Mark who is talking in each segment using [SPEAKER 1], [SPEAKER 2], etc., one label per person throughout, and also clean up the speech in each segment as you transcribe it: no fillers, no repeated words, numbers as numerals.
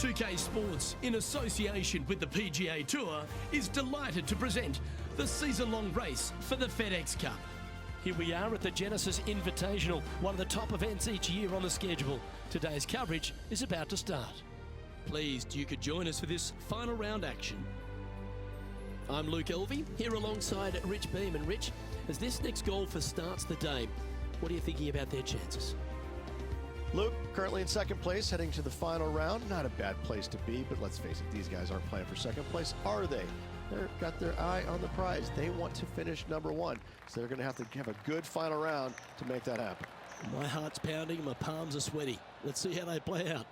[SPEAKER 1] 2K Sports, in association with the PGA Tour, is delighted to present the season-long race for the FedEx Cup. Here we are at the Genesis Invitational, one of the top events each year on the schedule. Today's coverage is about to start. Pleased you could join us for this final round action. I'm Luke Elvey, here alongside Rich Beam. And Rich, as this next golfer starts the day, what are you thinking about their chances?
[SPEAKER 2] Luke, currently in second place, heading to the final round. Not a bad place to be, but let's face it, these guys aren't playing for second place, are they? They've got their eye on the prize. They want to finish number one, so they're going to have a good final round to make that happen.
[SPEAKER 1] My heart's pounding, my palms are sweaty. Let's see how they play out.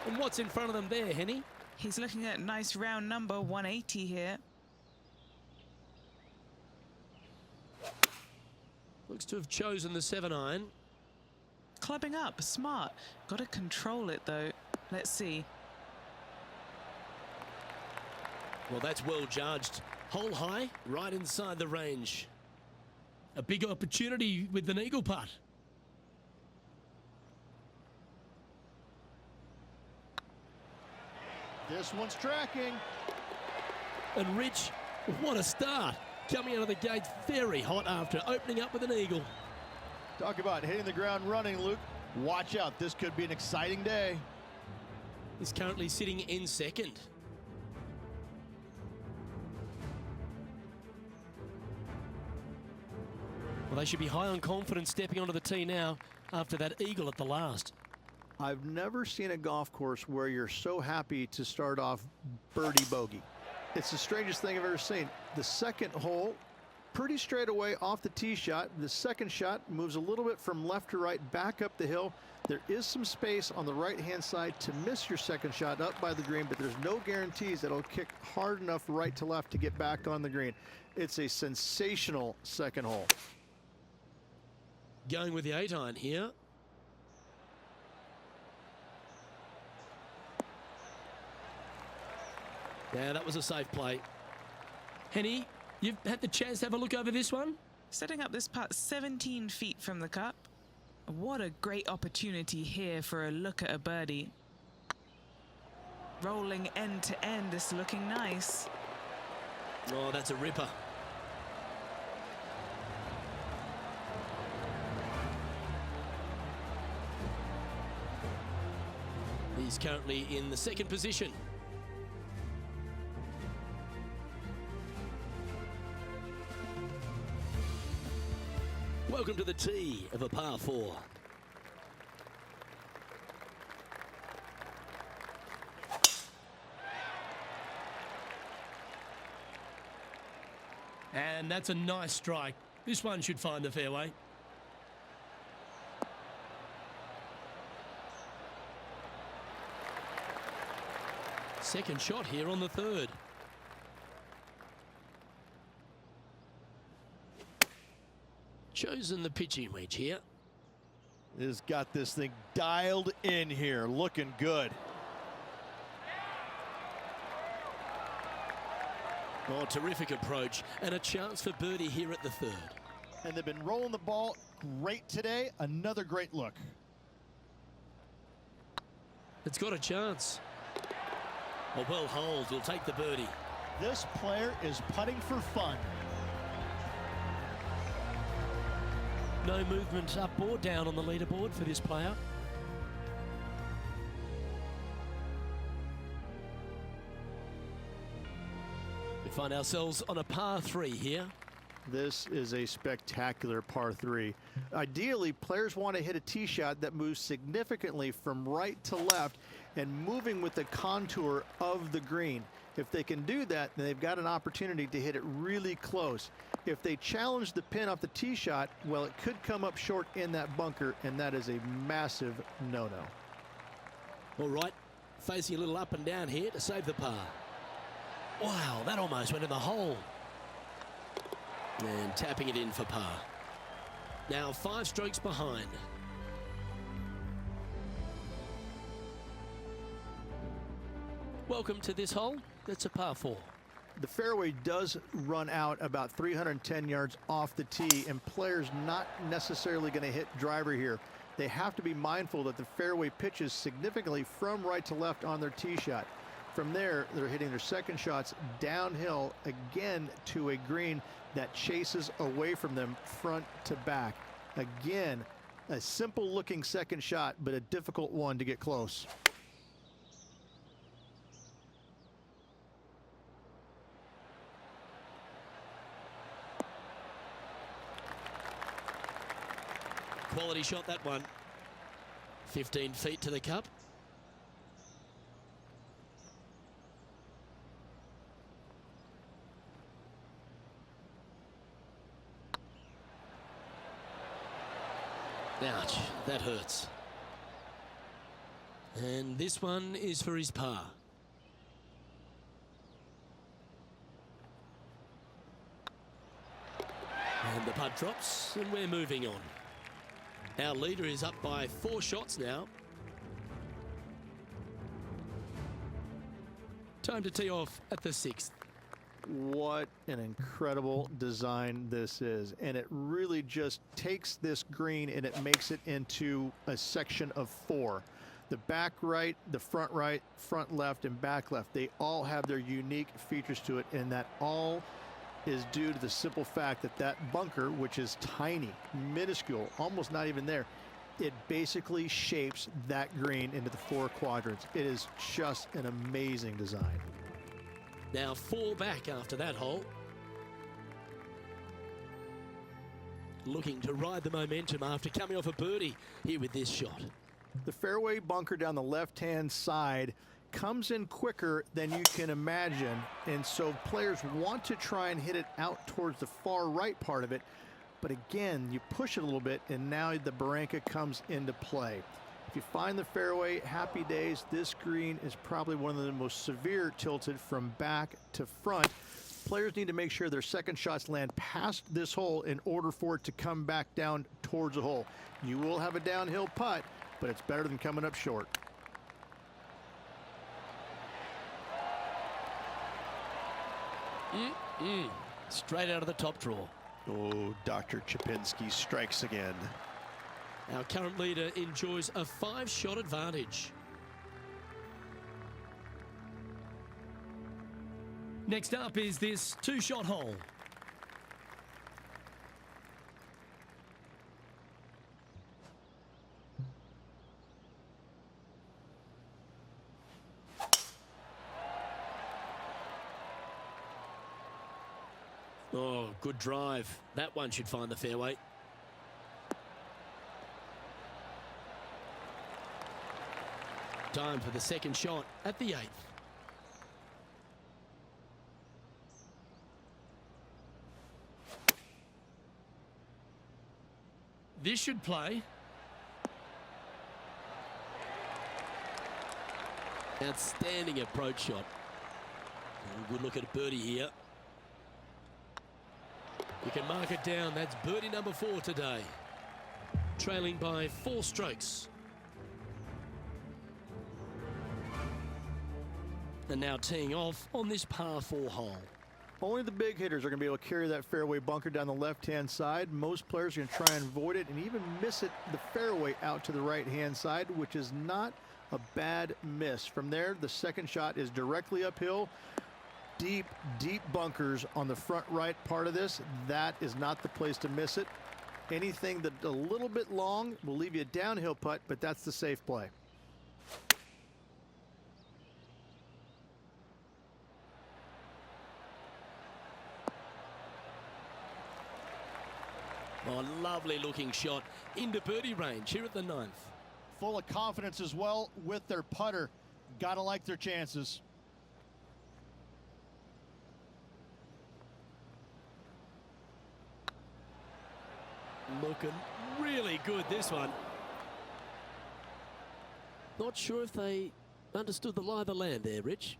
[SPEAKER 1] And what's in front of them there, Henny?
[SPEAKER 3] He's looking at nice round number 180 here.
[SPEAKER 1] Looks to have chosen the 7-iron.
[SPEAKER 3] Clubbing up, smart. Got to control it though. Let's see.
[SPEAKER 1] Well, that's well judged. Hole high, right inside the range. A big opportunity with an eagle putt.
[SPEAKER 2] This one's tracking.
[SPEAKER 1] And Rich, what a start. Coming out of the gates very hot after opening up with an eagle.
[SPEAKER 2] Talk about hitting the ground running, Luke. Watch out, this could be an exciting day.
[SPEAKER 1] He's currently sitting in second. Well, they should be high on confidence stepping onto the tee now after that eagle at the last.
[SPEAKER 4] I've never seen a golf course where you're so happy to start off birdie bogey. It's the strangest thing I've ever seen. The second hole, pretty straight away off the tee shot. The second shot moves a little bit from left to right, back up the hill. There is some space on the right-hand side to miss your second shot up by the green, but there's no guarantees that it'll kick hard enough right to left to get back on the green. It's a sensational second hole.
[SPEAKER 1] Going with the 8-iron here. Yeah, that was a safe play. Henny, you've had the chance to have a look over this one?
[SPEAKER 3] Setting up this putt 17 feet from the cup. What a great opportunity here for a look at a birdie. Rolling end to end, it's looking nice.
[SPEAKER 1] Oh, that's a ripper. He's currently in the second position. Welcome to the tee of a par 4. And that's a nice strike. This one should find the fairway. Second shot here on the third. Chosen the pitching wedge here.
[SPEAKER 2] Has got this thing dialed in here, looking good.
[SPEAKER 1] Oh, terrific approach and a chance for birdie here at the third.
[SPEAKER 2] And they've been rolling the ball great today. Another great look.
[SPEAKER 1] It's got a chance. A well holed will take the birdie.
[SPEAKER 2] This player is putting for fun.
[SPEAKER 1] No movement up or down on the leaderboard for this player. We find ourselves on a par 3 here.
[SPEAKER 4] This is a spectacular par 3. Ideally, players want to hit a tee shot that moves significantly from right to left and moving with the contour of the green. If they can do that, then they've got an opportunity to hit it really close. If they challenge the pin off the tee shot, well, it could come up short in that bunker, and that is a massive no-no.
[SPEAKER 1] All right, facing a little up and down here to save the par. Wow, that almost went in the hole. And tapping it in for par. Now 5 strokes behind. Welcome to this hole. That's a par 4.
[SPEAKER 4] The fairway does run out about 310 yards off the tee, and players not necessarily going to hit driver here. They have to be mindful that the fairway pitches significantly from right to left on their tee shot. From there, they're hitting their second shots downhill again to a green that chases away from them front to back. Again, a simple looking second shot, but a difficult one to get close.
[SPEAKER 1] Quality shot, that one. 15 feet to the cup. Ouch, that hurts. And this one is for his par. And the putt drops, and we're moving on. Our leader is up by 4 shots now. Time to tee off at the 6th.
[SPEAKER 4] What an incredible design this is, and it really just takes this green and it makes it into a section of 4. The back right, the front right, front left, and back left, they all have their unique features to it, and that all is due to the simple fact that that bunker, which is tiny, minuscule, almost not even there, it basically shapes that green into the 4 quadrants. It is just an amazing design.
[SPEAKER 1] Now 4 back after that hole. Looking to ride the momentum after coming off a birdie here with this shot.
[SPEAKER 4] The fairway bunker down the left-hand side comes in quicker than you can imagine, and so players want to try and hit it out towards the far right part of it, but again, you push it a little bit, and now the barranca comes into play. If you find the fairway, happy days. This green is probably one of the most severe tilted from back to front. Players need to make sure their second shots land past this hole in order for it to come back down towards the hole. You will have a downhill putt, but it's better than coming up short.
[SPEAKER 1] Straight out of the top draw.
[SPEAKER 2] Oh, Dr. Chapinski strikes again.
[SPEAKER 1] Our current leader enjoys a 5-shot advantage. Next up is this 2-shot hole. Oh, good drive. That one should find the fairway. Time for the second shot at the 8th. This should play. Outstanding approach shot. Good look at a birdie here. You can mark it down. That's birdie number 4 today. Trailing by 4 strokes. And now teeing off on this par 4 hole.
[SPEAKER 4] Only the big hitters are going to be able to carry that fairway bunker down the left-hand side. Most players are going to try and avoid it and even miss it the fairway out to the right-hand side, which is not a bad miss. From there, the second shot is directly uphill. Deep, deep bunkers on the front right part of this. That is not the place to miss it. Anything that's a little bit long will leave you a downhill putt, but that's the safe play.
[SPEAKER 1] Oh, lovely looking shot into birdie range here at the 9th.
[SPEAKER 5] Full of confidence as well with their putter. Gotta like their chances.
[SPEAKER 1] Looking really good, this one. Not sure if they understood the lie of the land there, Rich.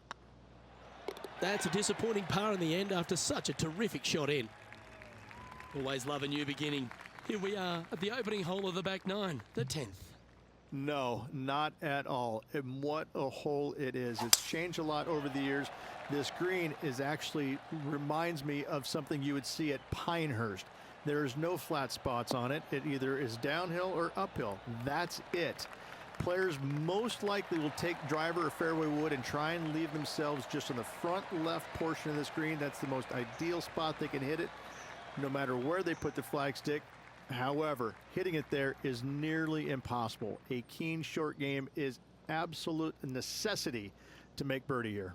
[SPEAKER 1] That's a disappointing par in the end after such a terrific shot in. Always love a new beginning. Here we are at the opening hole of the back 9, the 10th.
[SPEAKER 4] No, not at all. And what a hole it is. It's changed a lot over the years. This green is actually reminds me of something you would see at Pinehurst. There's no flat spots on it. It either is downhill or uphill. That's it. Players most likely will take driver or fairway wood and try and leave themselves just on the front left portion of this green. That's the most ideal spot they can hit it, no matter where they put the flag stick. However, hitting it there is nearly impossible. A keen short game is absolute necessity to make birdie here.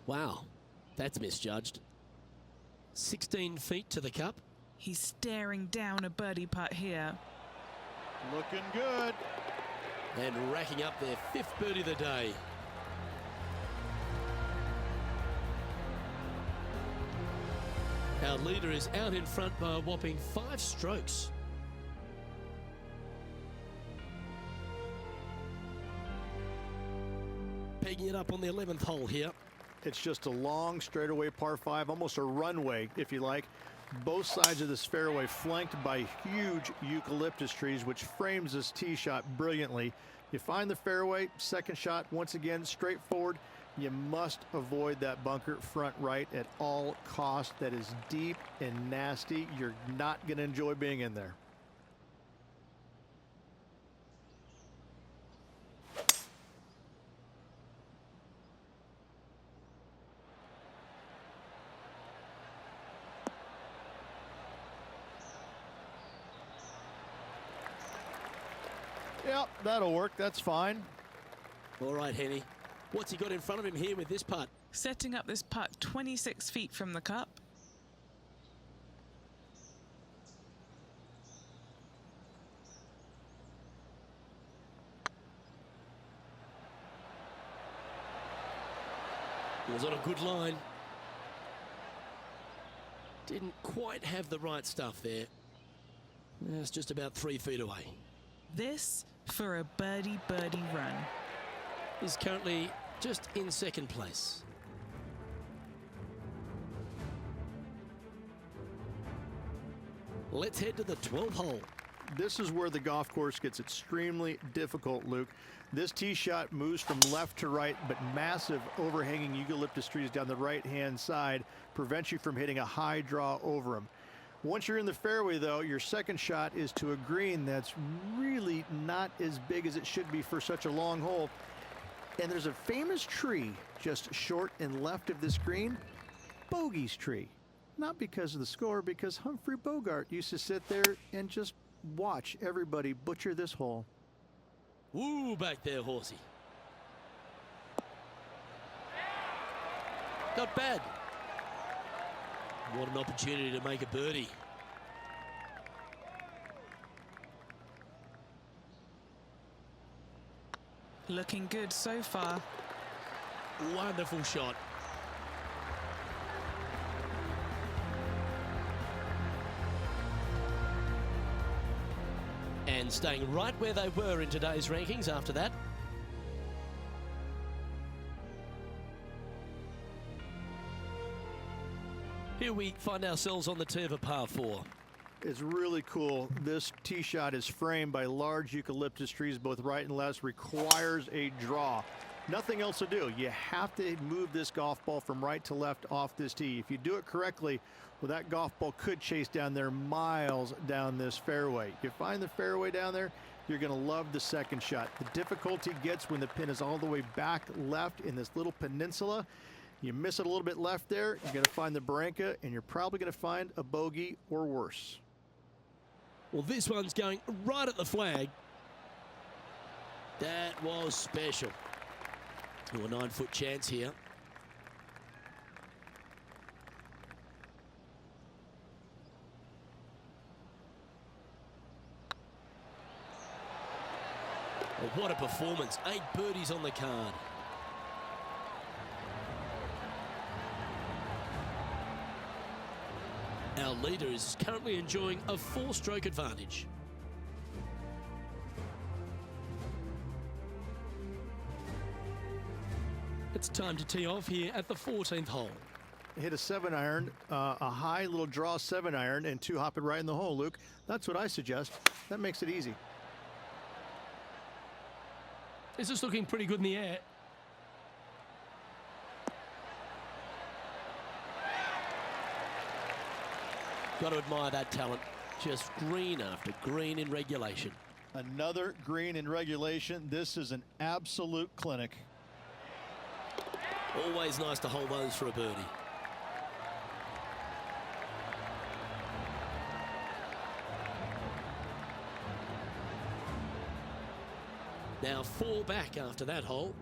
[SPEAKER 1] Wow, that's misjudged. 16 feet to the cup.
[SPEAKER 3] He's staring down a birdie putt here.
[SPEAKER 5] Looking good.
[SPEAKER 1] And racking up their 5th birdie of the day. Our leader is out in front by a whopping 5 strokes. Pegging it up on the 11th hole here.
[SPEAKER 4] It's just a long straightaway par 5, almost a runway, if you like. Both sides of this fairway flanked by huge eucalyptus trees, which frames this tee shot brilliantly. You find the fairway, second shot, once again, straightforward. You must avoid that bunker front right at all costs. That is deep and nasty. You're not going to enjoy being in there. Yep, that'll work. That's fine.
[SPEAKER 1] All right, Henny. What's he got in front of him here with this putt?
[SPEAKER 3] Setting up this putt 26 feet from the cup.
[SPEAKER 1] It was on a good line. Didn't quite have the right stuff there. It's just about 3 feet away.
[SPEAKER 3] This for a birdie run.
[SPEAKER 1] Is currently just in 2nd place. Let's head to the 12th hole.
[SPEAKER 4] This is where the golf course gets extremely difficult, Luke. This tee shot moves from left to right, but massive overhanging eucalyptus trees down the right-hand side prevent you from hitting a high draw over them. Once you're in the fairway, though, your second shot is to a green that's really not as big as it should be for such a long hole. And there's a famous tree just short and left of this green, Bogey's tree. Not because of the score, because Humphrey Bogart used to sit there and just watch everybody butcher this hole.
[SPEAKER 1] Woo, back there, horsey. Not bad. What an opportunity to make a birdie.
[SPEAKER 3] Looking good so far.
[SPEAKER 1] Wonderful shot. And staying right where they were in today's rankings after that. Here we find ourselves on the tee of a par 4.
[SPEAKER 4] It's really cool. This tee shot is framed by large eucalyptus trees, both right and left. Requires a draw. Nothing else to do. You have to move this golf ball from right to left off this tee. If you do it correctly, well, that golf ball could chase down there miles down this fairway. You find the fairway down there, you're going to love the second shot. The difficulty gets when the pin is all the way back left in this little peninsula. You miss it a little bit left there, you're going to find the barranca, and you're probably going to find a bogey or worse.
[SPEAKER 1] Well, this one's going right at the flag. That was special. To a 9-foot chance here. Well, what a performance. 8 birdies on the card. Our leader is currently enjoying a 4-stroke advantage. It's time to tee off here at the 14th hole.
[SPEAKER 4] Hit a 7-iron, a high little draw 7-iron, and 2 hop it right in the hole, Luke. That's what I suggest. That makes it easy.
[SPEAKER 1] This is looking pretty good in the air. Got to admire that talent. Just green after green in regulation.
[SPEAKER 5] Another green in regulation. This is an absolute clinic.
[SPEAKER 1] Always nice to hold those for a birdie. Now 4 back after that hole.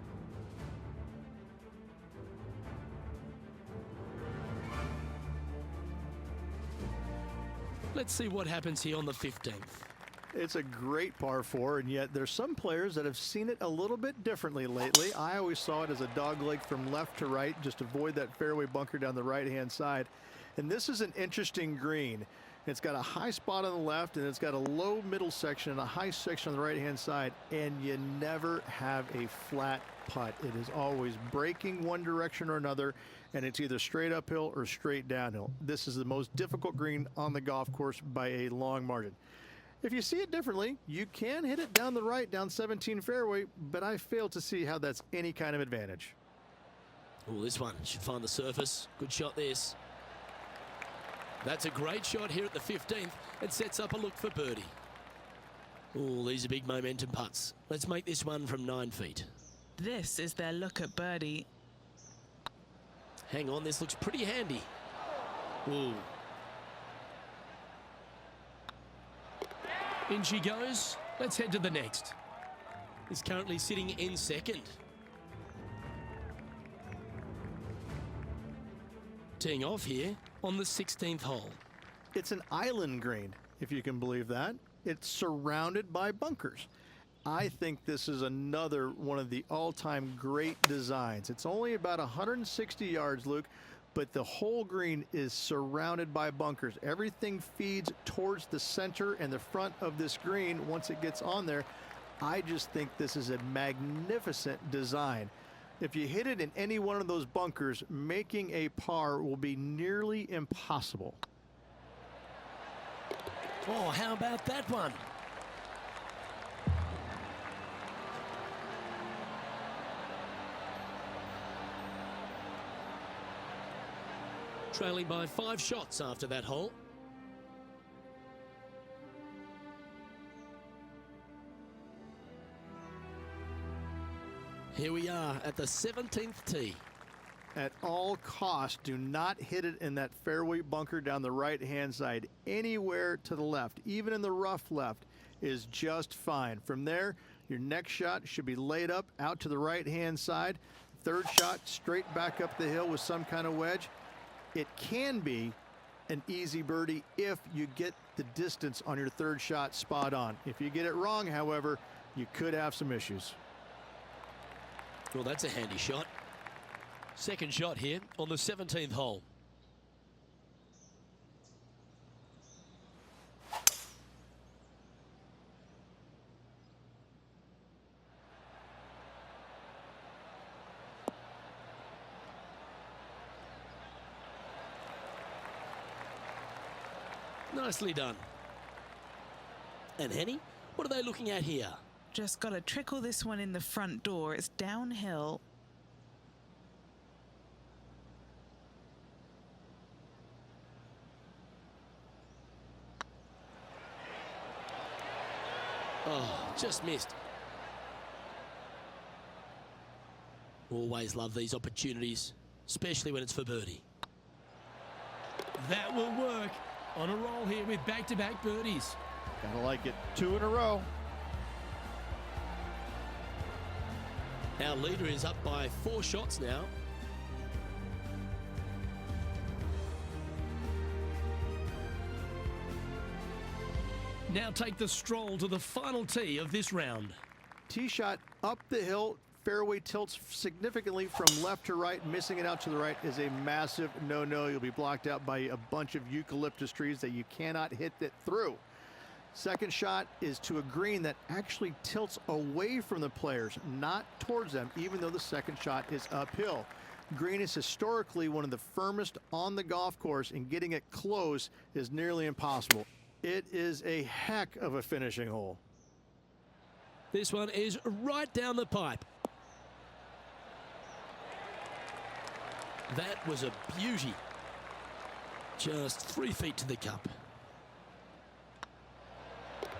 [SPEAKER 1] Let's see what happens here on the 15th.
[SPEAKER 4] It's a great par 4, and yet there's some players that have seen it a little bit differently lately. I always saw it as a dog leg from left to right, just avoid that fairway bunker down the right-hand side. And this is an interesting green. It's got a high spot on the left, and it's got a low middle section and a high section on the right-hand side, and you never have a flat putt. It is always breaking one direction or another, and it's either straight uphill or straight downhill. This is the most difficult green on the golf course by a long margin. If you see it differently, you can hit it down the right, down 17 fairway, but I fail to see how that's any kind of advantage.
[SPEAKER 1] Oh, this one should find the surface. Good shot, this. That's a great shot here at the 15th. It sets up a look for birdie. Oh, these are big momentum putts. Let's make this one from 9 feet.
[SPEAKER 3] This is their look at birdie.
[SPEAKER 1] Hang on, this looks pretty handy. Ooh. In she goes. Let's head to the next. He's currently sitting in second. Teeing off here on the 16th hole.
[SPEAKER 4] It's an island green, if you can believe that. It's surrounded by bunkers. I think this is another one of the all-time great designs. It's only about 160 yards, Luke, but the whole green is surrounded by bunkers. Everything feeds towards the center and the front of this green once it gets on there. I just think this is a magnificent design. If you hit it in any one of those bunkers, making a par will be nearly impossible.
[SPEAKER 1] Oh, how about that one? Trailing by 5 shots after that hole. Here we are at the 17th tee.
[SPEAKER 4] At all costs, do not hit it in that fairway bunker down the right-hand side. Anywhere to the left, even in the rough left, is just fine. From there, your next shot should be laid up out to the right-hand side. Third shot, straight back up the hill with some kind of wedge. It can be an easy birdie if you get the distance on your third shot spot on. If you get it wrong, however, you could have some issues.
[SPEAKER 1] Well, that's a handy shot. Second shot here on the 17th hole. Nicely done. And Henny, what are they looking at here?
[SPEAKER 3] Just got to trickle this one in the front door. It's downhill.
[SPEAKER 1] Oh, just missed. Always love these opportunities, especially when it's for birdie. That will work. On a roll here with back-to-back birdies.
[SPEAKER 5] Gotta like it. 2 in a row.
[SPEAKER 1] Our leader is up by 4 shots now. Now take the stroll to the final tee of this round.
[SPEAKER 4] Tee shot up the hill, fairway tilts significantly from left to right. Missing it out to the right is a massive no-no. You'll be blocked out by a bunch of eucalyptus trees that you cannot hit it through. Second shot is to a green that actually tilts away from the players, not towards them, even though the second shot is uphill. Green is historically one of the firmest on the golf course, and getting it close is nearly impossible. It is a heck of a finishing hole.
[SPEAKER 1] This one is right down the pipe. That was a beauty. Just 3 feet to the cup.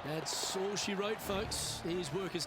[SPEAKER 1] That's all she wrote, folks. His work is